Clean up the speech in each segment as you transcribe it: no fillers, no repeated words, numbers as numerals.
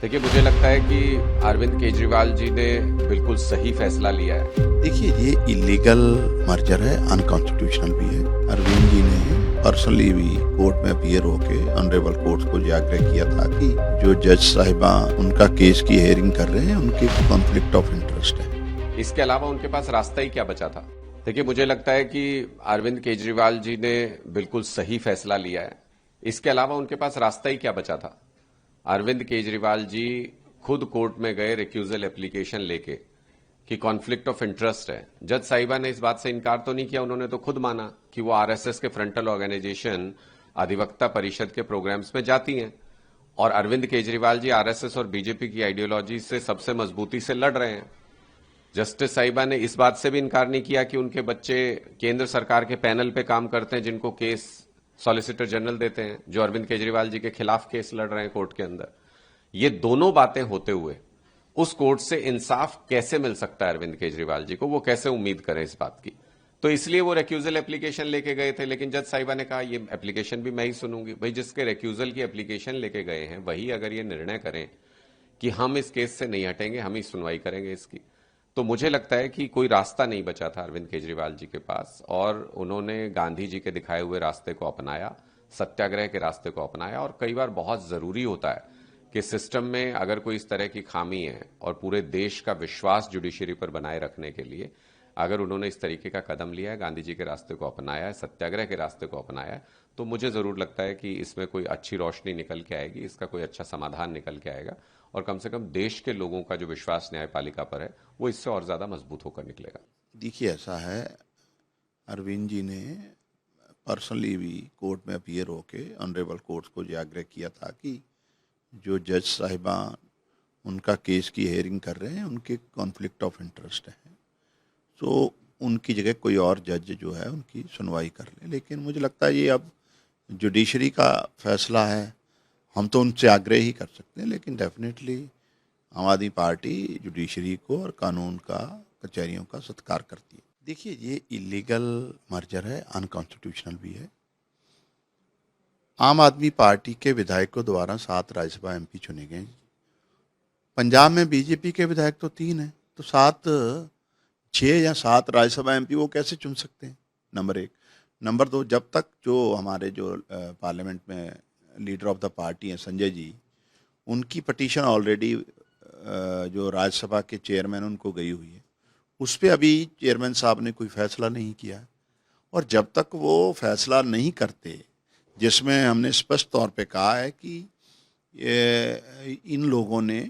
देखिए, मुझे लगता है कि अरविंद केजरीवाल जी ने बिल्कुल सही फैसला लिया है। देखिए, ये इलीगल मर्जर है, अनकॉन्स्टिट्यूशनल भी है। अरविंद जी ने पर्सनली भी कोर्ट में अपीयर होके ऑनरेबल कोर्ट को ये आग्रह किया था कि जो जज साहिबा उनका केस की हेयरिंग कर रहे हैं उनके कॉन्फ्लिक्ट ऑफ इंटरेस्ट है। इसके अलावा उनके पास रास्ता ही क्या बचा था? देखिए, मुझे लगता है कि अरविंद केजरीवाल जी ने बिल्कुल सही फैसला लिया है। इसके अलावा उनके पास रास्ता ही क्या बचा था? अरविंद केजरीवाल जी खुद कोर्ट में गए रिक्यूजल एप्लीकेशन लेके कि कॉन्फ्लिक्ट ऑफ इंटरेस्ट है। जज साहिबा ने इस बात से इनकार तो नहीं किया, उन्होंने तो खुद माना कि वो आरएसएस के फ्रंटल ऑर्गेनाइजेशन अधिवक्ता परिषद के प्रोग्राम्स में जाती हैं और अरविंद केजरीवाल जी आरएसएस और बीजेपी की आइडियोलॉजी से सबसे मजबूती से लड़ रहे हैं। जस्टिस साहिबा ने इस बात से भी इनकार नहीं किया कि उनके बच्चे केंद्र सरकार के पैनल पे काम करते हैं जिनको केस सॉलिसिटर जनरल देते हैं, जो अरविंद केजरीवाल जी के खिलाफ केस लड़ रहे हैं कोर्ट के अंदर। ये दोनों बातें होते हुए उस कोर्ट से इंसाफ कैसे मिल सकता है अरविंद केजरीवाल जी को? वो कैसे उम्मीद करें इस बात की? तो इसलिए वो रेक्यूजल एप्लीकेशन लेके गए थे, लेकिन जज साहिबा ने कहा ये एप्लीकेशन भी मैं ही सुनूंगी। भाई, जिसके रेक्यूजल की एप्लीकेशन लेके गए हैं वही अगर ये निर्णय करें कि हम इस केस से नहीं हटेंगे, हम ही सुनवाई करेंगे इसकी, तो मुझे लगता है कि कोई रास्ता नहीं बचा था अरविंद केजरीवाल जी के पास और उन्होंने गांधी जी के दिखाए हुए रास्ते को अपनाया, सत्याग्रह के रास्ते को अपनाया। और कई बार बहुत जरूरी होता है कि सिस्टम में अगर कोई इस तरह की खामी है और पूरे देश का विश्वास जुडिशरी पर बनाए रखने के लिए अगर उन्होंने इस तरीके का कदम लिया है, गांधी जी के रास्ते को अपनाया है, सत्याग्रह के रास्ते को अपनाया है, तो मुझे जरूर लगता है कि इसमें कोई अच्छी रोशनी निकल के आएगी, इसका कोई अच्छा समाधान निकल के आएगा और कम से कम देश के लोगों का जो विश्वास न्यायपालिका पर है वो इससे और ज्यादा मजबूत होकर निकलेगा। देखिए, ऐसा है, अरविंद जी ने पर्सनली भी कोर्ट में अपीयर होके ऑनरेबल कोर्ट को ये आग्रह किया था कि जो जज साहिबा उनका केस की हेयरिंग कर रहे हैं उनके कॉन्फ्लिक्ट ऑफ इंटरेस्ट है, तो उनकी जगह कोई और जज जो है उनकी सुनवाई कर ले। लेकिन मुझे लगता है ये अब जुडिशरी का फैसला है, हम तो उनसे आग्रह ही कर सकते हैं, लेकिन डेफिनेटली आम आदमी पार्टी जुडिशरी को और कानून का, कचहरियों का सत्कार करती है। देखिए, ये इलीगल मर्जर है, अनकॉन्स्टिट्यूशनल भी है। आम आदमी पार्टी के विधायकों द्वारा 7 राज्यसभा एमपी चुने गए। पंजाब में बीजेपी के विधायक तो 3 हैं, तो 6 या 7 राज्यसभा एमपी वो कैसे चुन सकते हैं? नंबर 1। नंबर 2, जब तक जो हमारे जो पार्लियामेंट में लीडर ऑफ द पार्टी हैं संजय जी, उनकी पटिशन ऑलरेडी जो राज्यसभा के चेयरमैन उनको गई हुई है, उस पर अभी चेयरमैन साहब ने कोई फैसला नहीं किया। और जब तक वो फैसला नहीं करते, जिसमें हमने स्पष्ट तौर पे कहा है कि इन लोगों ने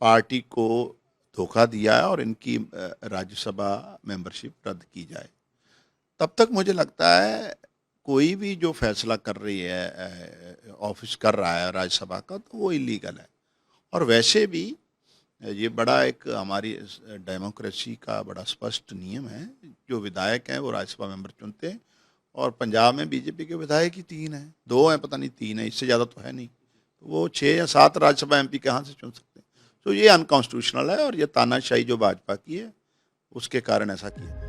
पार्टी को धोखा दिया है और इनकी राज्यसभा मेंबरशिप रद्द की जाए, तब तक मुझे लगता है कोई भी जो फैसला कर रही है, ऑफिस कर रहा है राज्यसभा का, तो वो इलीगल है। और वैसे भी ये बड़ा एक हमारी डेमोक्रेसी का बड़ा स्पष्ट नियम है, जो विधायक हैं वो राज्यसभा मेंबर चुनते हैं। और पंजाब में बीजेपी के विधायक ही 3 हैं, 2 हैं, पता नहीं 3 है, इससे ज़्यादा तो है नहीं। तो वो 6 या 7 राज्यसभा एमपी कहाँ से चुन सकते हैं? तो ये अनकॉन्स्टिट्यूशनल है और ये तानाशाही जो भाजपा की है उसके कारण ऐसा किया।